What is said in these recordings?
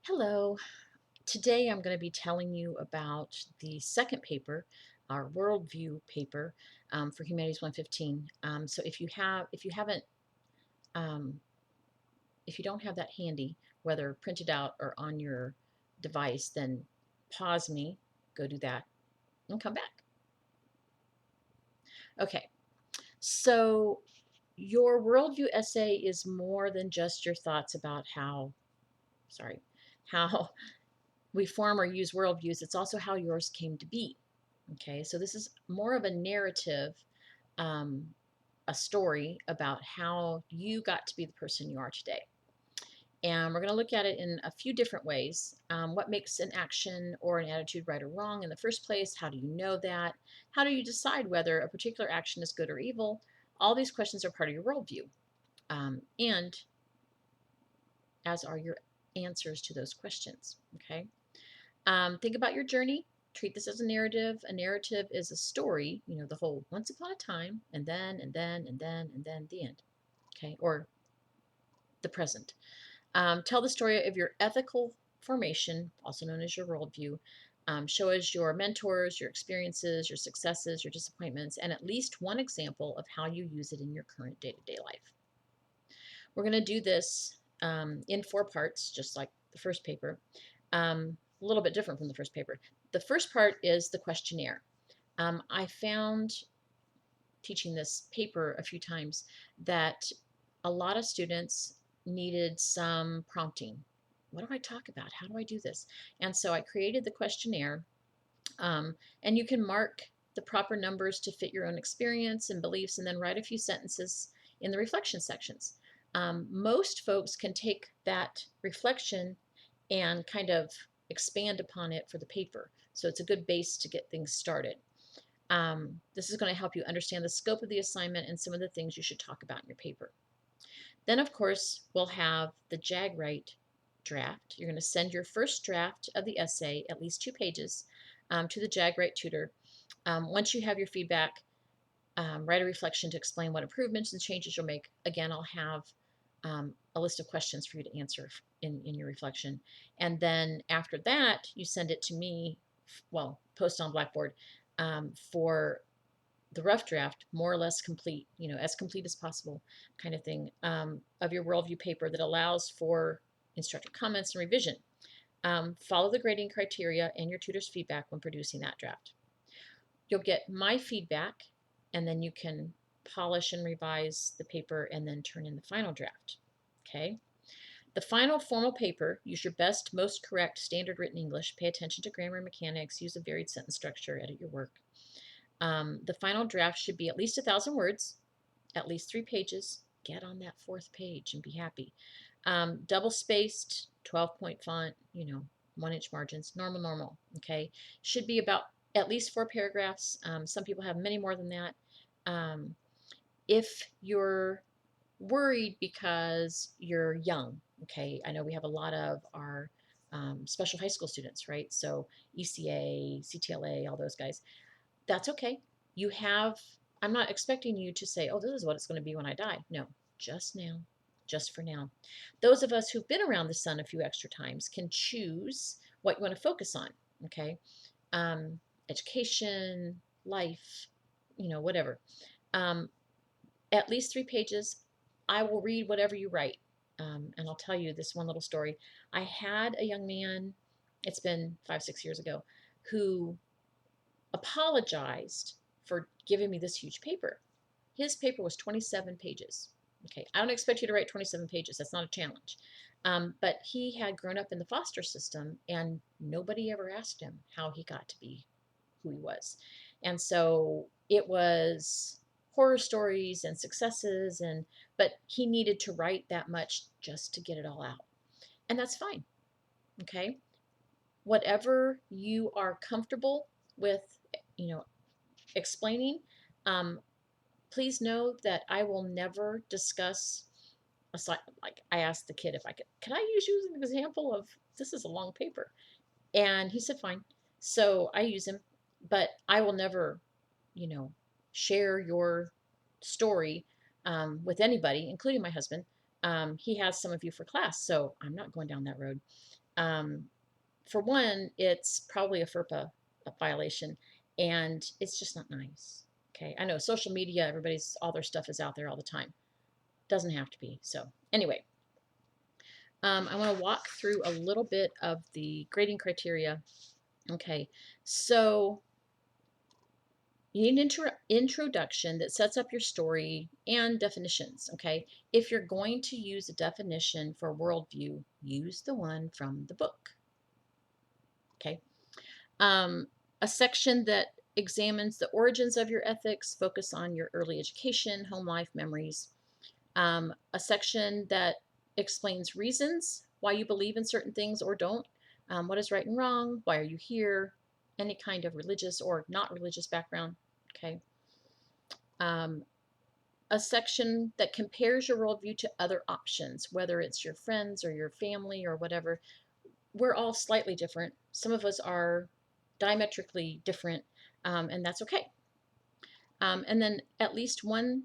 Hello. Today I'm going to be telling you about the second paper, our Worldview paper for Humanities 115. So if you haven't, um, if you don't have that handy, whether printed out or on your device, then pause me, go do that, and come back. Okay. So your worldview essay is more than just your thoughts about how we form or use worldviews. It's also how yours came to be. Okay, so this is more of a narrative, um, a story about how you got to be the person you are today. And we're going to look at it in a few different ways. What makes an action or an attitude right or wrong in the first place? How do you know that? How do you decide whether a particular action is good or evil? All these questions are part of your worldview. And as are your answers to those questions. Okay. Think about your journey. Treat this as a narrative. A narrative is a story, the whole once upon a time, and then the end. Okay, or the present. Tell the story of your ethical formation, also known as your worldview. Show us your mentors, your experiences, your successes, your disappointments, and at least one example of how you use it in your current day to day life. We're going to do this in 4 parts, just like the first paper. A little bit different from the first paper. The first part is the questionnaire. I found teaching this paper a few times that a lot of students needed some prompting. What do I talk about? How do I do this? And so I created the questionnaire, and you can mark the proper numbers to fit your own experience and beliefs, and then write a few sentences in the reflection sections. Most folks can take that reflection and kind of expand upon it for the paper. So it's a good base to get things started. This is going to help you understand the scope of the assignment and some of the things you should talk about in your paper. Then, of course, we'll have the JAG-Write draft. You're going to send your first draft of the essay, at least 2 pages, to the JAG-Write tutor. Once you have your feedback, write a reflection to explain what improvements and changes you'll make. Again, I'll have a list of questions for you to answer in your reflection. And then after that, you send it to me, well, post on Blackboard for the rough draft, more or less complete, as complete as possible kind of thing, of your worldview paper that allows for instructor comments and revision. Follow the grading criteria and your tutor's feedback when producing that draft. You'll get my feedback, and then you can polish and revise the paper and then turn in the final draft. Okay? The final formal paper, use your best, most correct standard written English, pay attention to grammar and mechanics, use a varied sentence structure, edit your work. The final draft should be at least 1,000 words, at least 3 pages. Get on that 4th page and be happy. Double spaced, 12-point font, 1-inch margins, normal, okay? Should be about at least 4 paragraphs. Some people have many more than that. If you're worried because you're young, okay, I know we have a lot of our special high school students, right? So ECA, CTLA, all those guys. That's okay. You have, I'm not expecting you to say, oh, this is what it's going to be when I die. No, just now, just for now. Those of us who've been around the sun a few extra times can choose what you want to focus on, okay? Education, life, whatever. At least 3 pages. I will read whatever you write. And I'll tell you this one little story. I had a young man, it's been 5, 6 years ago, who apologized for giving me this huge paper. His paper was 27 pages. Okay, I don't expect you to write 27 pages. That's not a challenge. But he had grown up in the foster system, and nobody ever asked him how he got to be who he was. And so it was horror stories and successes, but he needed to write that much just to get it all out. And that's fine. Okay? Whatever you are comfortable with, explaining, um, please know that I will never discuss like I asked the kid if I can I use you as an example of this is a long paper, and he said fine. So I use him, but I will never, you know, share your story with anybody, including my husband. He has some of you for class, so I'm not going down that road. For one, it's probably a FERPA violation, and it's just not nice. Okay, I know social media, everybody's all their stuff is out there all the time. Doesn't have to be. So anyway, I want to walk through a little bit of the grading criteria. Okay, so you need an introduction that sets up your story and definitions. Okay, if you're going to use a definition for worldview, use the one from the book. Okay, um, a section that examines the origins of your ethics, focus on your early education, home life, memories. A section that explains reasons why you believe in certain things or don't, what is right and wrong, why are you here, any kind of religious or not religious background. Okay. Um, a section that compares your worldview to other options, whether it's your friends or your family or whatever. We're all slightly different. Some of us are diametrically different, and that's okay. And then at least one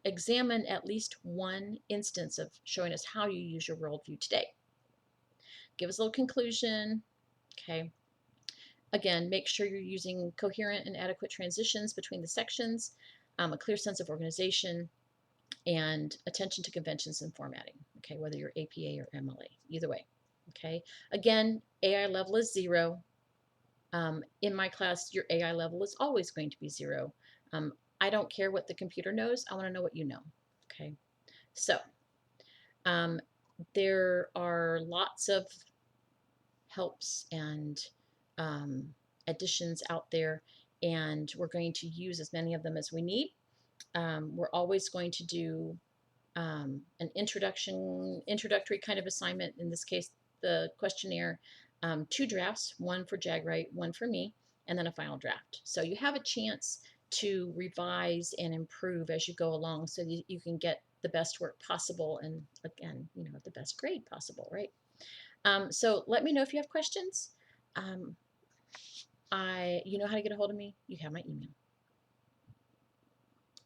examine at least one instance of showing us how you use your worldview today. Give us a little conclusion. Okay. Again, make sure you're using coherent and adequate transitions between the sections, a clear sense of organization, and attention to conventions and formatting. Okay, whether you're APA or MLA, either way. Okay. Again, AI level is 0. In my class, your AI level is always going to be 0. I don't care what the computer knows. I want to know what you know. Okay. So um, there are lots of helps and um, additions out there, and we're going to use as many of them as we need. We're always going to do an introductory kind of assignment. In this case, the questionnaire, 2 drafts, one for Jagwright, one for me, and then a final draft. So you have a chance to revise and improve as you go along, so you can get the best work possible, and again, the best grade possible, right? So let me know if you have questions. You know how to get a hold of me. You have my email.